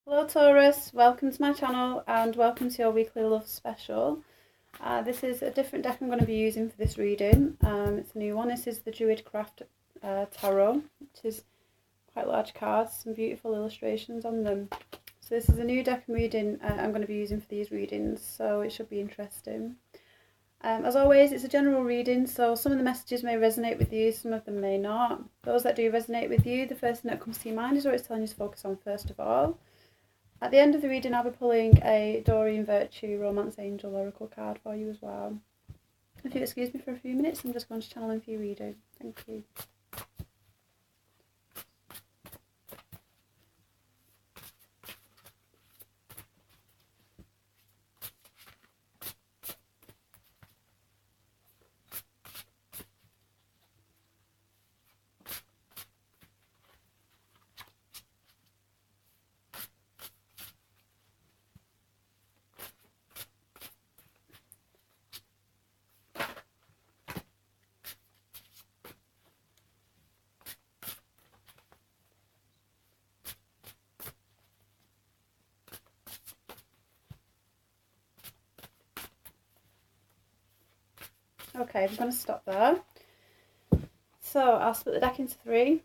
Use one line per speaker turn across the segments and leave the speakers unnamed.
Hello Taurus, welcome to my channel and welcome to your weekly love special. This is a different deck I'm going to be using for this reading. It's a new one. This is the Druidcraft Tarot, which is quite large cards, some beautiful illustrations on them. So this is a new deck I'm going to be using for these readings, so it should be interesting. As always, it's a general reading, so some of the messages may resonate with you, some of them may not. Those that do resonate with you, the first thing that comes to your mind is what it's telling you to focus on first of all. At the end of the reading, I'll be pulling a Doreen Virtue Romance Angel Oracle card for you as well. If you excuse me for a few minutes, I'm just going to channel in for your reading. Thank you. Okay, I'm going to stop there. So I'll split the deck into three.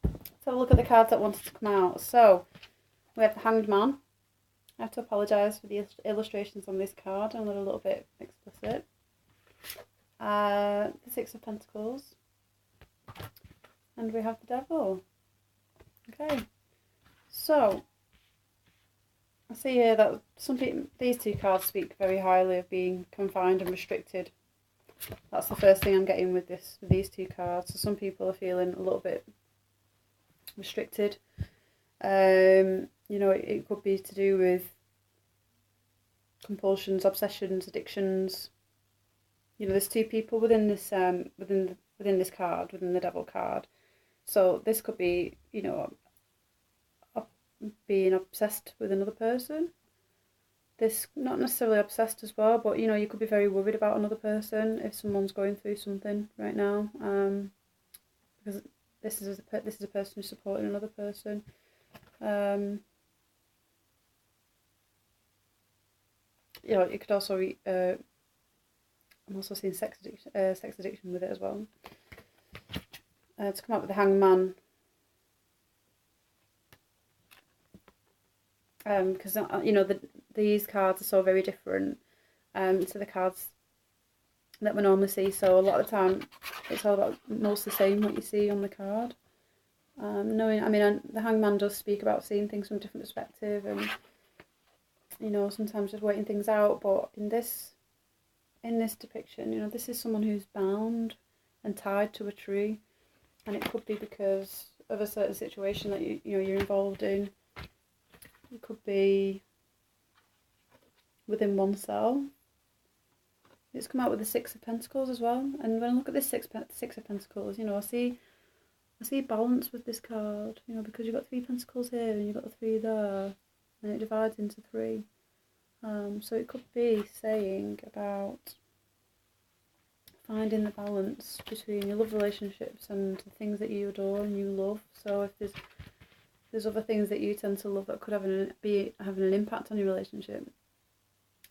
Let's have a look at the cards that wanted to come out. So we have the Hanged Man. I have to apologise for the illustrations on this card. I'm a little bit explicit. The Six of Pentacles. And we have the Devil. Okay. So I see here that these two cards speak very highly of being confined and restricted. That's the first thing I'm getting with these two cards. So some people are feeling a little bit restricted. You know, it could be to do with compulsions, obsessions, addictions. You know, there's two people within this within this card, within the Devil card. So this could be, you know, being obsessed with another person. This not necessarily obsessed as well, but you know, you could be very worried about another person if someone's going through something right now. Because this is a person who's supporting another person. You know, it could also I'm also seeing sex addiction with it as well. To come up with the Hanged Man. Because you know, these cards are so very different to the cards that we normally see. So a lot of the time, it's all about most the same what you see on the card. The Hanged Man does speak about seeing things from a different perspective, and you know, sometimes just waiting things out. But in this depiction, you know, this is someone who's bound and tied to a tree, and it could be because of a certain situation that you're involved in. It could be within oneself. It's come out with the Six of Pentacles as well. And when I look at this Six of Pentacles, you know, I see balance with this card. You know, because you've got three Pentacles here and you've got the three there, and it divides into three. So it could be saying about finding the balance between your love relationships and the things that you adore and you love. So if there's other things that you tend to love that could be having an impact on your relationship,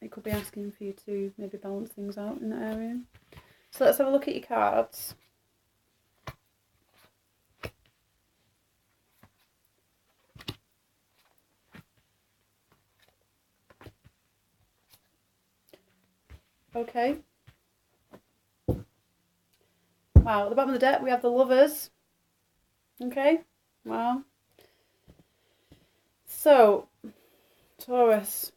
it could be asking for you to maybe balance things out in that area. So let's have a look at your cards. Okay. Wow, at the bottom of the deck we have the Lovers. Okay. Wow. So, Taurus.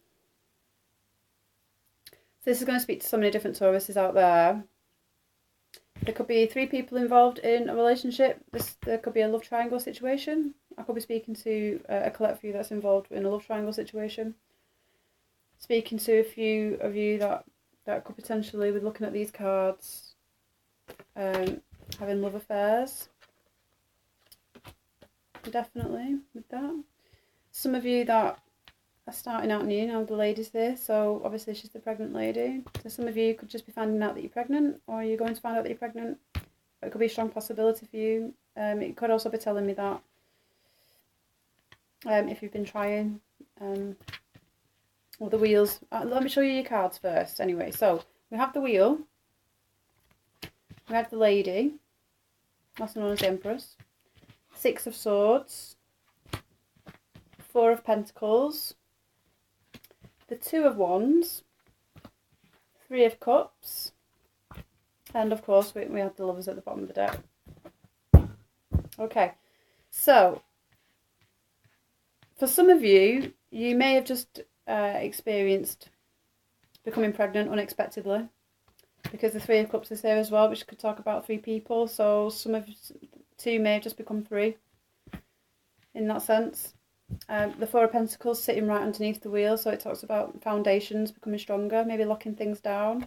So this is going to speak to so many different Tauruses out there. There could be three people involved in a relationship. There could be a love triangle situation. I could be speaking to a collective of you that's involved in a love triangle situation. Speaking to a few of you that could potentially, with looking at these cards, having love affairs. Definitely with that. Some of you that are starting out new, now the lady's here, so obviously she's the pregnant lady. So some of you could just be finding out that you're pregnant, or you're going to find out that you're pregnant It could be a strong possibility for you. It could also be telling me that if you've been trying, or the wheels. Let me show you your cards first. Anyway, so we have the wheel. We have the lady, also known as the Empress. 6 of Swords. 4 of Pentacles. The 2 of Wands. 3 of Cups. And of course we have the Lovers at the bottom of the deck. Okay, so for some of you, you may have just experienced becoming pregnant unexpectedly, because the 3 of Cups is here as well, which could talk about 3 people. So some of 2 may have just become 3 in that sense. The 4 of Pentacles sitting right underneath the wheel, so it talks about foundations becoming stronger, maybe locking things down.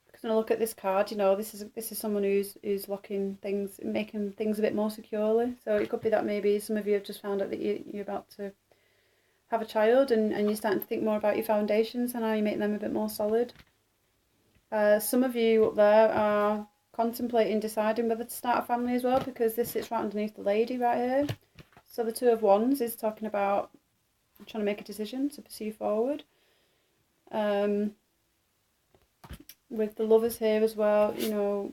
Because when I look at this card, you know, this is someone who's locking things, making things a bit more securely. So it could be that maybe some of you have just found out that you're about to have a child, and you're starting to think more about your foundations and how you make them a bit more solid. Some of you up there are contemplating deciding whether to start a family as well, because this sits right underneath the lady right here. So the 2 of Wands is talking about trying to make a decision to pursue forward. With the Lovers here as well, you know,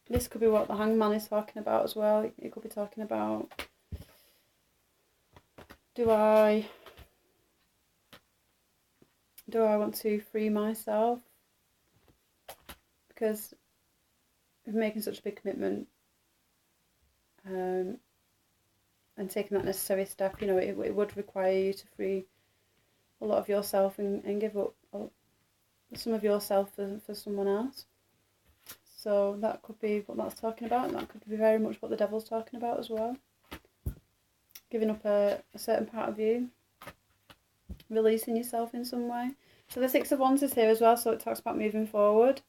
this could be what the Hangman is talking about as well. It could be talking about, do I want to free myself? Because of making such a big commitment, and taking that necessary step, you know, it would require you to free a lot of yourself and give up some of yourself for someone else. So that could be what that's talking about, and that could be very much what the Devil's talking about as well. Giving up a certain part of you, releasing yourself in some way. So the 6 of Wands is here as well, so it talks about moving forward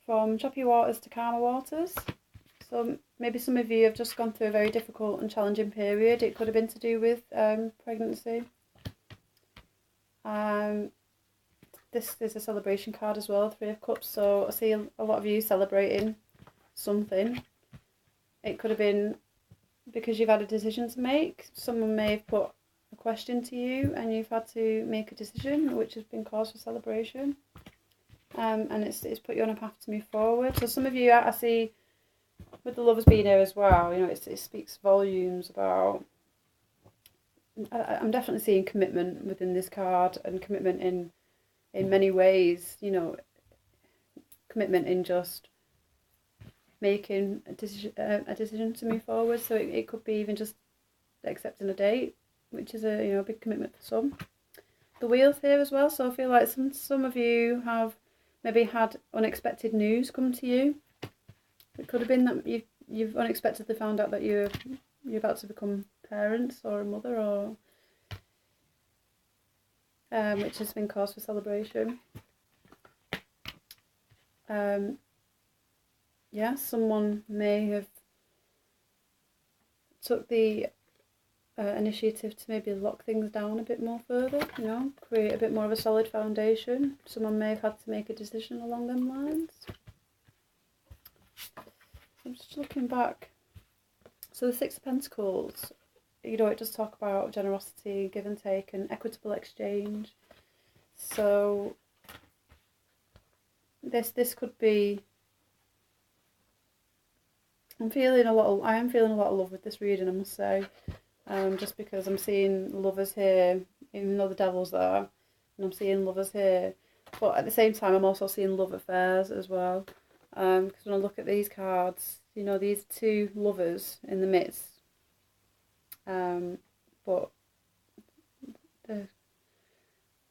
from choppy waters to calmer waters. So maybe some of you have just gone through a very difficult and challenging period. It could have been to do with pregnancy. This is a celebration card as well, 3 of Cups. So I see a lot of you celebrating something. It could have been because you've had a decision to make. Someone may have put a question to you and you've had to make a decision, which has been cause for celebration. And it's put you on a path to move forward. So some of you, I see, with the Lovers being here as well, you know, it speaks volumes about, I'm definitely seeing commitment within this card, and commitment in many ways, you know, commitment in just making a decision to move forward. So it could be even just accepting a date, which is a big commitment for some. The Wheel's here as well, so I feel like some of you have maybe had unexpected news come to you. It could have been that you've unexpectedly found out that you're about to become parents or a mother, or which has been cause for celebration. Yeah, someone may have took the initiative to maybe lock things down a bit more further, you know, create a bit more of a solid foundation. Someone may have had to make a decision along them lines. I'm just looking back. So the 6 of Pentacles, you know, it does talk about generosity, give and take, and equitable exchange. So this could be, I am feeling a lot of love with this reading, I must say. Just because I'm seeing Lovers here, even though the Devil's there, and I'm seeing Lovers here. But at the same time, I'm also seeing love affairs as well. Because when I look at these cards, you know, these 2 lovers in the midst. But they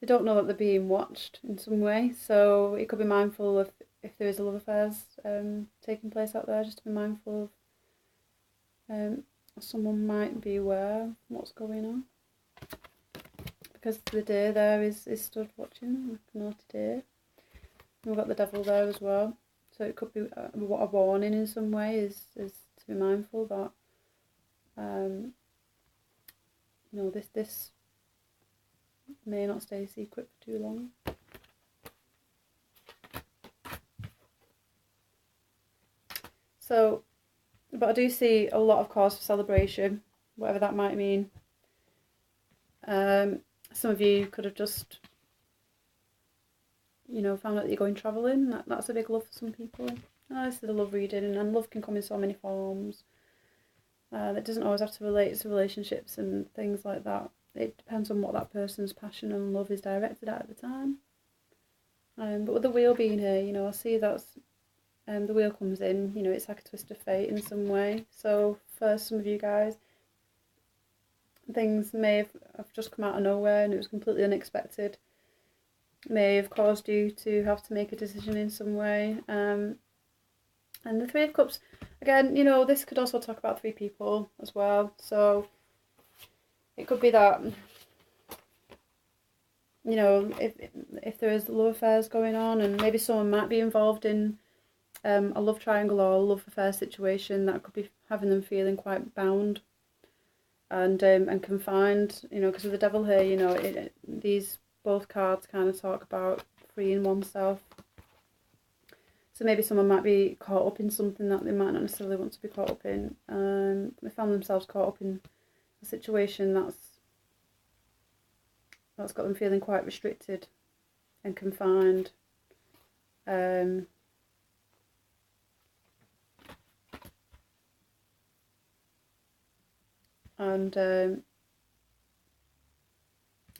don't know that they're being watched in some way. So it could be mindful of, if there is a love affairs taking place out there, just to be mindful of someone might be aware of what's going on. Because the Deer there is stood watching, like a naughty deer. We've got the Devil there as well. So it could be a warning in some way, is to be mindful that, you know, this may not stay secret for too long. So But I do see a lot of cause for celebration, whatever that might mean. Some of you could have just, you know, found out that you're going travelling. That's a big love for some people. This is a love reading, and love can come in so many forms. That doesn't always have to relate to relationships and things like that. It depends on what that person's passion and love is directed at the time. But with the wheel being here, you know, I see that's the wheel comes in, you know, it's like a twist of fate in some way. So for some of you guys, things may have just come out of nowhere and it was completely unexpected. May have caused you to have to make a decision in some way. And the Three of Cups, again, you know, this could also talk about three people as well. So it could be that, you know, if there is love affairs going on, and maybe someone might be involved in a love triangle or a love affair situation, that could be having them feeling quite bound and confined, you know, because of the Devil here, you know, these both cards kind of talk about freeing oneself. So maybe someone might be caught up in something that they might not necessarily want to be caught up in. They found themselves caught up in a situation that's got them feeling quite restricted and confined.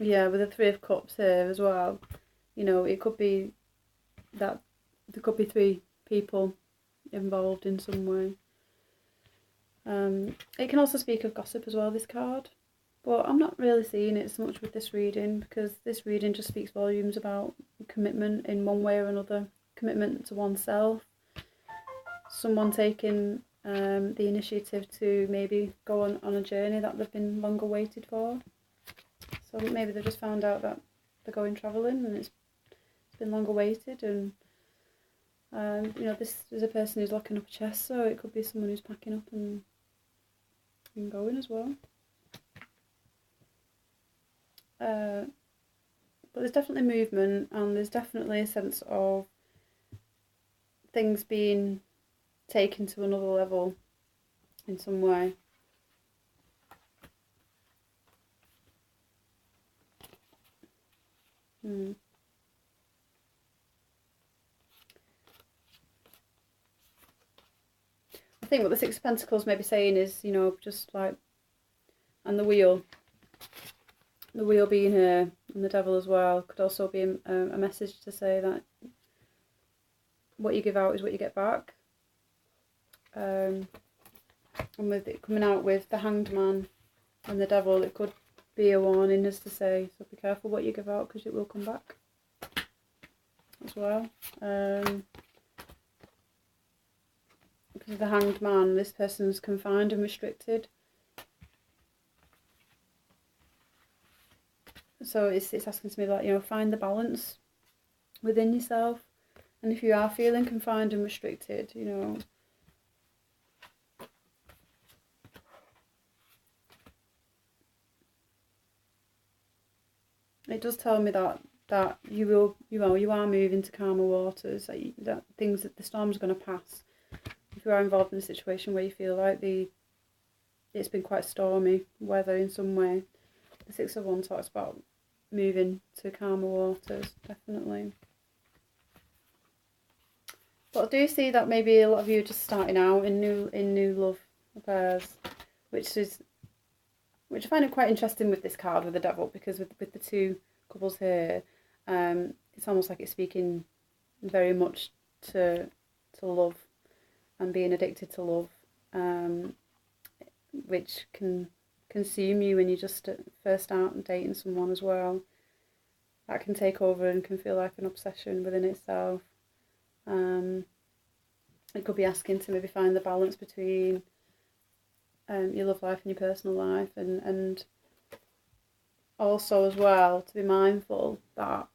Yeah, with the Three of Cups here as well, you know, it could be that there could be three people involved in some way. It can also speak of gossip as well, this card, but I'm not really seeing it so much with this reading, because this reading just speaks volumes about commitment in one way or another, commitment to oneself, someone taking the initiative to maybe go on a journey that they've been long awaited for. So maybe they've just found out that they're going travelling and it's been long awaited, and you know, this is a person who's locking up a chest, so it could be someone who's packing up and going as well. But there's definitely movement, and there's definitely a sense of things being taken to another level in some way. I think what the Six of Pentacles may be saying is, you know, just like, and the wheel being here, and the Devil as well, could also be a message to say that what you give out is what you get back. And with it coming out with the Hanged Man and the Devil, it could be a warning, as to say, so be careful what you give out, because it will come back as well. Because of the Hanged Man, this person's confined and restricted. So it's asking to me, like, you know, find the balance within yourself. And if you are feeling confined and restricted, you know, it does tell me that you are moving to calmer waters, that the storm's going to pass. If you are involved in a situation where you feel like it's been quite stormy weather in some way, the Six of Wands talks about moving to calmer waters, definitely. But I do see that maybe a lot of you are just starting out in new love affairs, which I find it quite interesting with this card with the Devil, because with the two couples here, it's almost like it's speaking very much to love and being addicted to love, which can consume you when you just first start dating someone as well. That can take over and can feel like an obsession within itself. It could be asking to maybe find the balance between your love life and your personal life, and also as well to be mindful that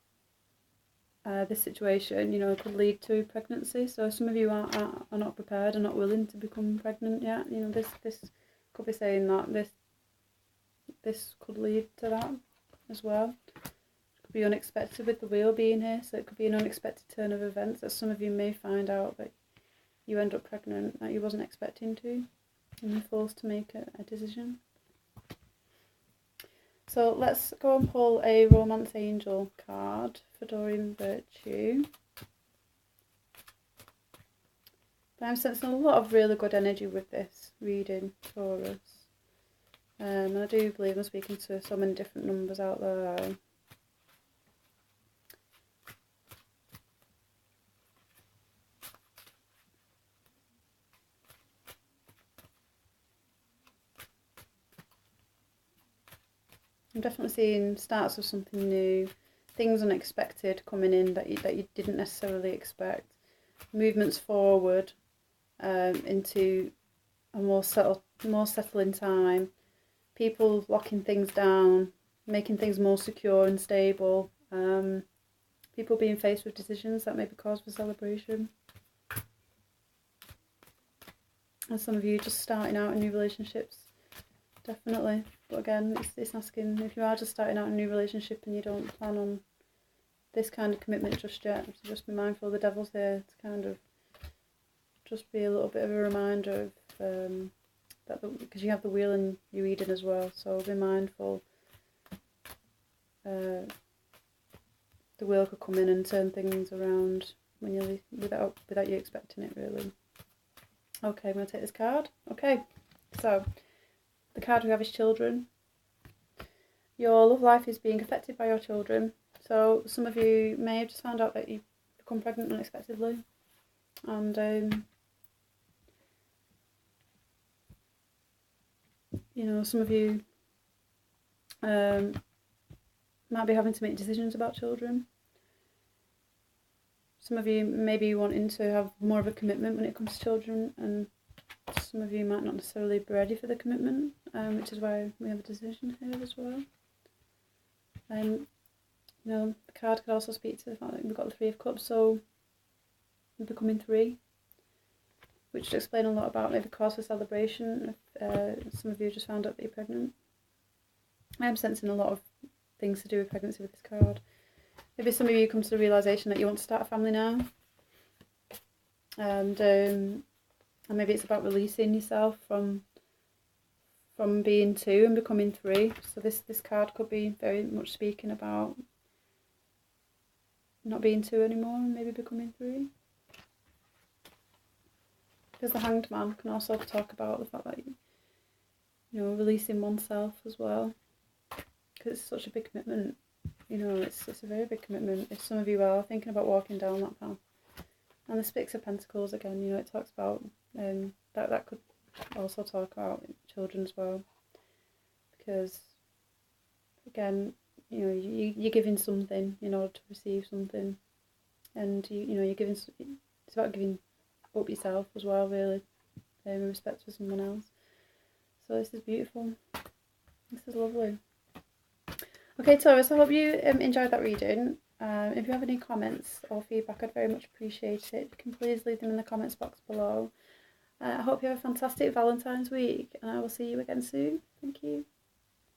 this situation, you know, could lead to pregnancy. So some of you are not prepared and not willing to become pregnant yet. You know, this could be saying that this could lead to that as well. It could be unexpected with the wheel being here, so it could be an unexpected turn of events that some of you may find out that you end up pregnant that you wasn't expecting to, and you're forced to make a decision. So let's go and pull a Romance Angel card for Doreen Virtue. But I'm sensing a lot of really good energy with this reading, Taurus. I do believe I'm speaking to so many different numbers out there. I'm definitely seeing starts of something new, things unexpected coming in that you didn't necessarily expect, movements forward into a more settling time, people locking things down, making things more secure and stable, people being faced with decisions that may be cause for celebration. And some of you just starting out in new relationships, definitely. But again, it's asking if you are just starting out in a new relationship and you don't plan on this kind of commitment just yet, so just be mindful the devil's here to kind of just be a little bit of a reminder of that, because you have the wheel in your reading as well, so be mindful. The wheel could come in and turn things around when you without you expecting it, really. Okay, I'm going to take this card. Okay, so the card we have is children. Your love life is being affected by your children. So some of you may have just found out that you've become pregnant unexpectedly, and you know, some of you might be having to make decisions about children. Some of you may be wanting to have more of a commitment when it comes to children, and some of you might not necessarily be ready for the commitment, which is why we have a decision here as well. You know, the card could also speak to the fact that we've got the Three of Cups, so we're becoming 3, which would explain a lot about maybe cause for celebration if some of you just found out that you're pregnant. I am sensing a lot of things to do with pregnancy with this card. Maybe some of you come to the realisation that you want to start a family now, and maybe it's about releasing yourself from being 2 and becoming 3. So this card could be very much speaking about not being 2 anymore and maybe becoming 3. Because the Hanged Man can also talk about the fact that you know, releasing oneself as well, because it's such a big commitment. You know, it's a very big commitment. If some of you are thinking about walking down that path. And the Six of Pentacles again, you know, it talks about that could also talk about children as well, because again, you know, you're giving something in order to receive something, and you know, you're giving. It's about giving up yourself as well, really, in respect for someone else. So this is beautiful. This is lovely. Okay, Taurus, I hope you enjoyed that reading. If you have any comments or feedback, I'd very much appreciate it. You can please leave them in the comments box below. I hope you have a fantastic Valentine's week, and I will see you again soon. Thank you.